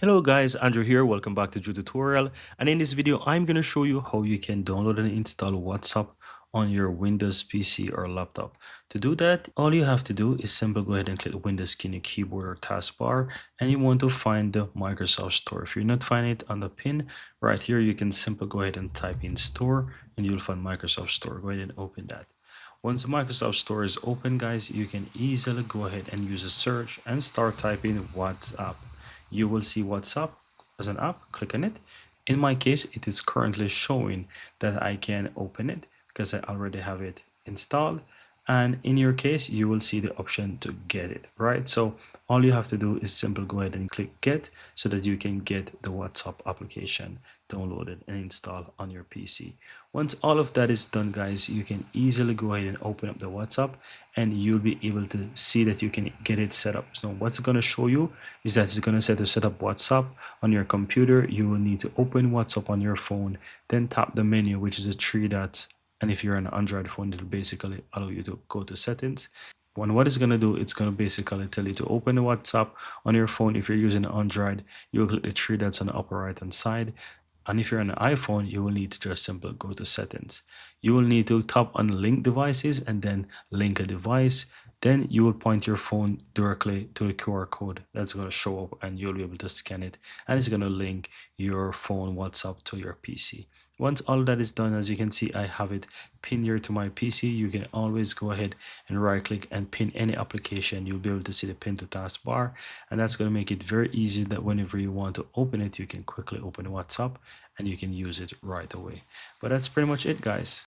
Hello guys, Andrew here. Welcome back to Drew Tutorial. And in this video, I'm going to show you how you can download and install WhatsApp on your Windows PC or laptop. To do that, all you have to do is simply go ahead and click the Windows key in your keyboard or taskbar, and you want to find the Microsoft Store. If you're not finding it on the pin right here, you can simply go ahead and type in Store, and you'll find Microsoft Store. Go ahead and open that. Once the Microsoft Store is open, guys, you can easily go ahead and use a search and start typing WhatsApp. You will see WhatsApp as an app. Click on it. In my case, it is currently showing that I can open it because I already have it installed. And in your case, you will see the option to get it, right? So all you have to do is simply go ahead and click get so that you can get the WhatsApp application downloaded and installed on your PC. Once all of that is done, guys, you can easily go ahead and open up the WhatsApp and you'll be able to see that you can get it set up. So what's going to show you is that it's going to say to set up WhatsApp on your computer. You will need to open WhatsApp on your phone, then tap the menu, which is the three dots. And if you're an Android phone, it'll basically allow you to go to settings. What it's going to do, it's going to basically tell you to open the WhatsApp on your phone. If you're using Android, you'll click the three dots on the upper right hand side. And if you're on an iPhone, you will need to just simply go to settings. You will need to tap on link devices and then link a device. Then you will point your phone directly to the QR code that's going to show up and you'll be able to scan it. And it's going to link your phone WhatsApp to your PC. Once all that is done, as you can see, I have it pinned here to my PC. You can always go ahead and right click and pin any application. You'll be able to see the pin to taskbar, and that's going to make it very easy that whenever you want to open it, you can quickly open WhatsApp and you can use it right away. But that's pretty much it, guys.